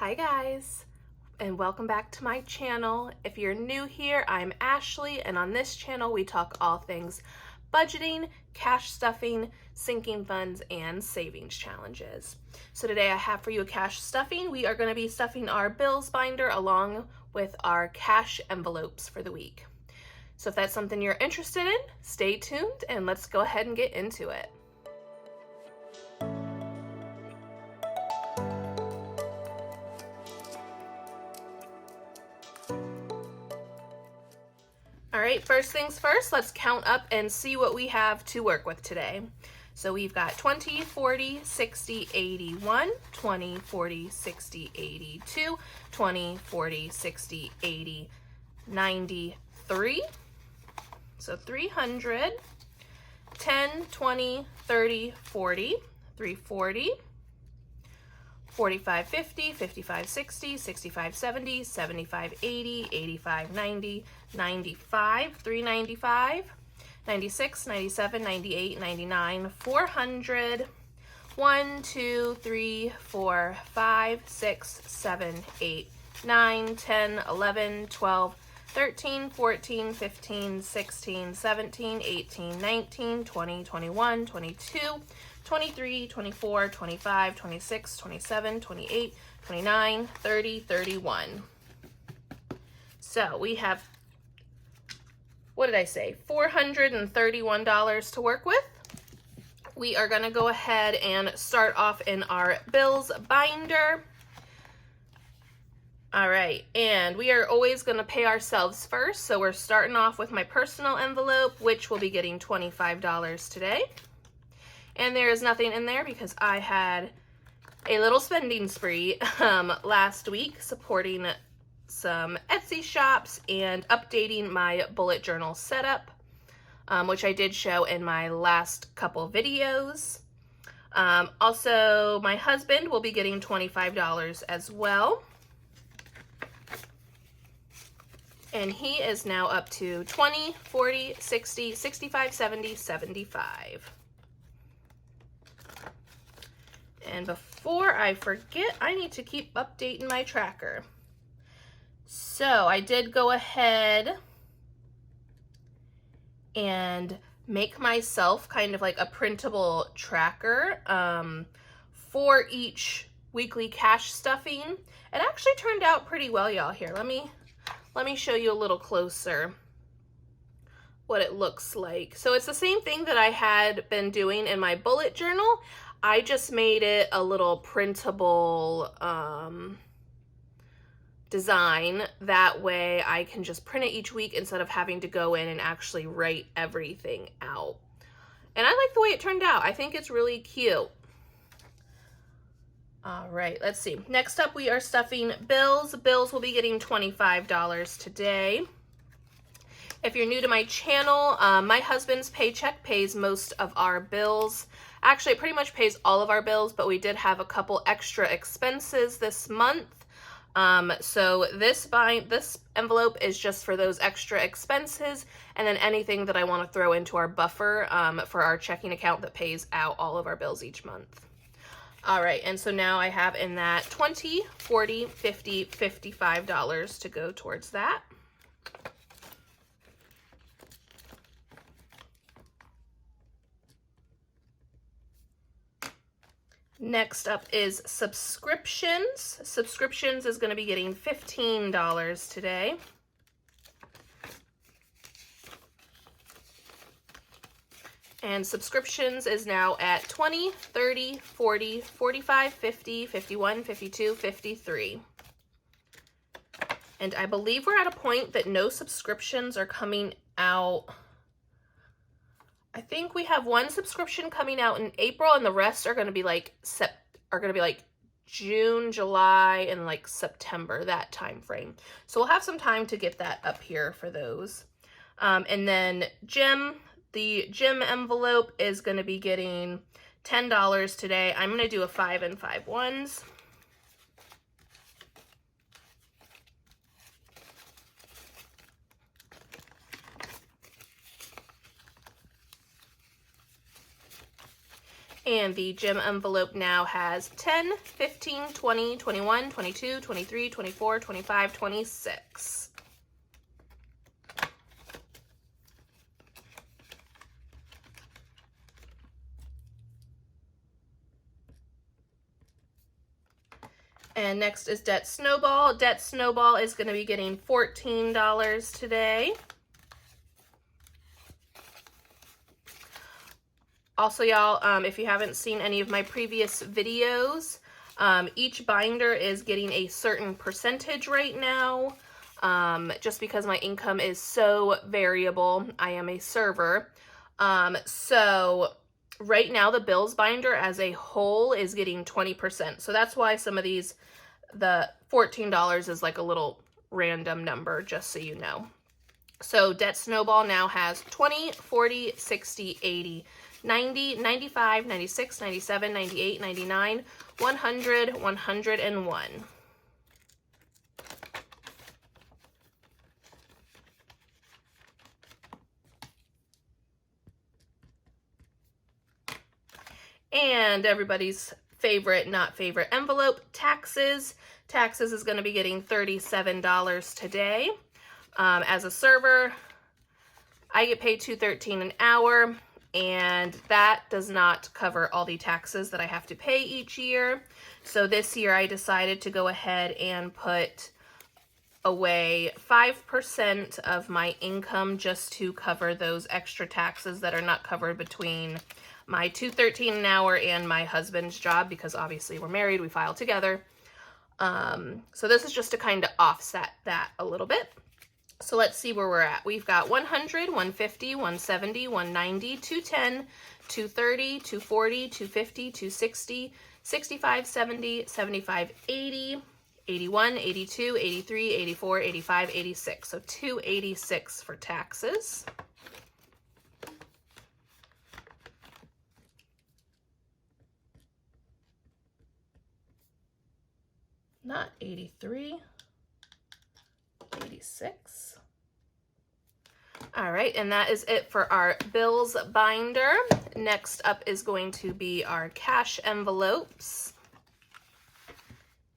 Hi guys, and welcome back to my channel. If you're new here, I'm Ashley, and on this channel we talk all things budgeting, cash stuffing, sinking funds, and savings challenges. So today I have for you a cash stuffing. We are going to be stuffing our bills binder along with our cash envelopes for the week. So if that's something you're interested in, stay tuned and let's go ahead and get into it. All right, first things first, let's count up and see what we have to work with today. So we've got 20, 40, 60, 81, 20, 40, 60, 82, 20, 40, 60, 80, 93. So 300, 10, 20, 30, 40, 340, 45, 50, 55, 60, 65, 70, 75, 80, 85, 90, 95, 395, 96, 97, 98, 99, 400, 1, 2, 3, 4, 5, 6, 7, 8, 9, 10, 11, 12, 13, 14, 15, 16, 17, 18, 19, 20, 21, 22, 23, 24, 25, 26, 27, 28, 29, 30, 31. So we have, what did I say, $431 to work with. We are going to go ahead and start off in our bills binder. All right, and we are always going to pay ourselves first, so we're starting off with my personal envelope, which will be getting $25 today. And there is nothing in there because I had a little spending spree last week supporting some Etsy shops and updating my bullet journal setup, which I did show in my last couple videos. Also, my husband will be getting $25 as well. And he is now up to 20, 40, 60, 65, 70, 75. And before I forget, I need to keep updating my tracker. So I did go ahead and make myself kind of like a printable tracker for each weekly cash stuffing. It actually turned out pretty well, y'all. Here, let me show you a little closer what it looks like. So it's the same thing that I had been doing in my bullet journal. I just made it a little printable design. That way I can just print it each week instead of having to go in and actually write everything out. And I like the way it turned out. I think it's really cute. All right, let's see. Next up, we are stuffing bills. Bills will be getting $25 today. If you're new to my channel, my husband's paycheck pays most of our bills. Actually, it pretty much pays all of our bills, but we did have a couple extra expenses this month. So this envelope is just for those extra expenses, and then anything that I want to throw into our buffer for our checking account that pays out all of our bills each month. All right, and so now I have in that $20, $40, $50, $55 to go towards that. Next up is subscriptions. Subscriptions is going to be getting $15 today. And subscriptions is now at 20, 30, 40, 45, 50, 51, 52, 53. And I believe we're at a point that no subscriptions are coming out. I think we have one subscription coming out in April, and the rest are going to be like June, July, and like September, that time frame. So we'll have some time to get that up here for those. And then the gym envelope is going to be getting $10 today. I'm going to do a 5 and 5 ones. And the gym envelope now has 10, 15, 20, 21, 22, 23, 24, 25, 26. And next is Debt Snowball. Debt Snowball is going to be getting $14 today. Also, y'all, if you haven't seen any of my previous videos, each binder is getting a certain percentage right now, just because my income is so variable. I am a server. So right now the bills binder as a whole is getting 20%. So that's why some of these, the $14 is like a little random number, just so you know. So Debt Snowball now has 20, 40, 60, 80, 90, 95, 96, 97, 98, 99, 100, 101. And everybody's favorite, not favorite envelope, taxes. Taxes is going to be getting $37 today. As a server, I get paid $2.13 an hour, and that does not cover all the taxes that I have to pay each year. So this year I decided to go ahead and put away 5% of my income just to cover those extra taxes that are not covered between my $2.13 an hour and my husband's job, because obviously we're married, we file together. So this is just to kind of offset that a little bit. So let's see where we're at. We've got 100, 150, 170, 190, 210, 230, 240, 250, 260, 65, 70, 75, 80, 81, 82, 83, 84, 85, 86. So 286 for taxes. Not 83, 86. All right, and that is it for our bills binder. Next up is going to be our cash envelopes.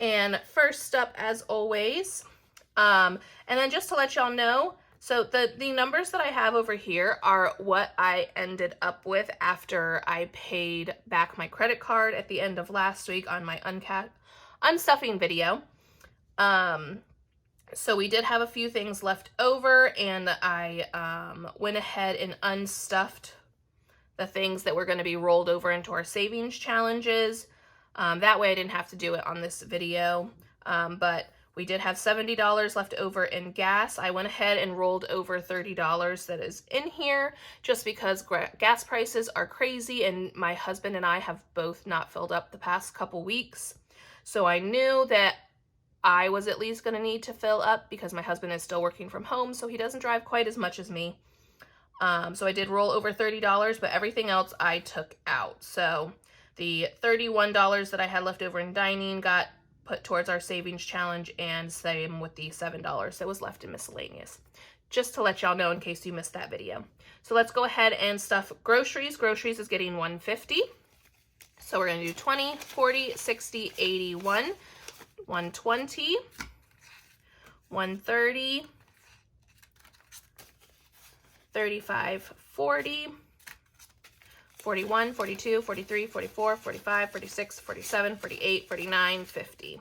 And first up, as always, and then just to let y'all know, so the numbers that I have over here are what I ended up with after I paid back my credit card at the end of last week on my unstuffing video. So we did have a few things left over, and I went ahead and unstuffed the things that were going to be rolled over into our savings challenges. That way I didn't have to do it on this video. But we did have $70 left over in gas. I went ahead and rolled over $30 that is in here just because gas prices are crazy, and my husband and I have both not filled up the past couple weeks. So I knew that I was at least going to need to fill up because my husband is still working from home, so he doesn't drive quite as much as me. So I did roll over $30, but everything else I took out. So the $31 that I had left over in dining got put towards our savings challenge, and same with the $7 that was left in miscellaneous. Just to let y'all know in case you missed that video. So let's go ahead and stuff groceries. Groceries is getting $150. So we're going to do 20, 40, 60, 81, 120, 130, 35, 40, 41, 42, 43, 44, 45, 46, 47, 48, 49, 50.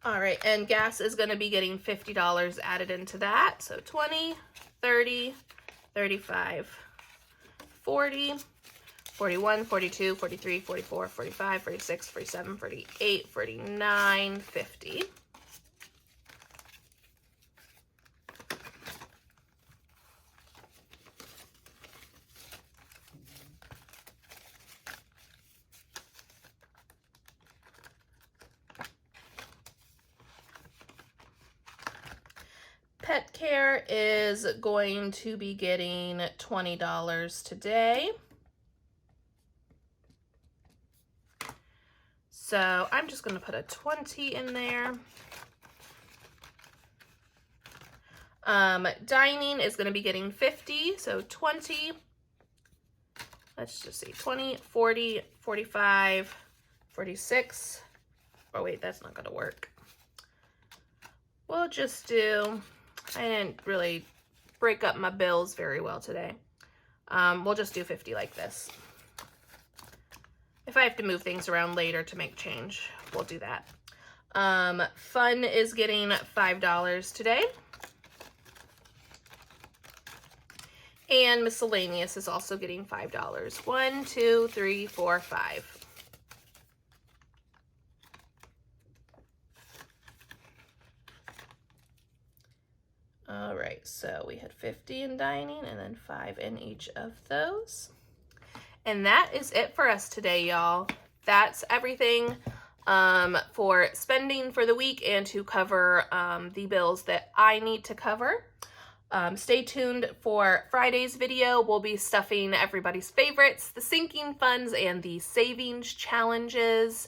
All right, and gas is going to be getting $50 added into that. So 20, 30, 35, 40, 41, 42, 43, 44, 45, 46, 47, 48, 49, 50. Pet care is going to be getting $20 today. So I'm just going to put a 20 in there. Dining is going to be getting 50, so 20. Let's just see, 20, 40, 45, 46. Oh wait, that's not going to work. We'll just do, I didn't really break up my bills very well today. We'll just do 50 like this. If I have to move things around later to make change, we'll do that. Fun is getting $5 today. And miscellaneous is also getting $5. 1, 2, 3, 4, 5. All right, so we had 50 in dining and then 5 in each of those. And that is it for us today, y'all. That's everything for spending for the week and to cover the bills that I need to cover. Stay tuned for Friday's video. We'll be stuffing everybody's favorites, the sinking funds and the savings challenges.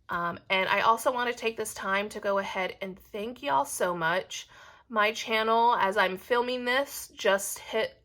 And I also want to take this time to go ahead and thank y'all so much. My channel, as I'm filming this, just hit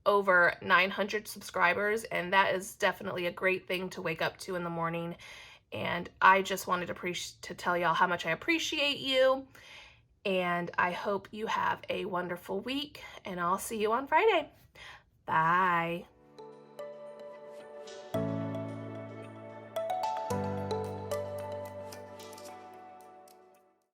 over 900 subscribers, and that is definitely a great thing to wake up to in the morning. And I just wanted to tell y'all how much I appreciate you. And I hope you have a wonderful week, and I'll see you on Friday. Bye.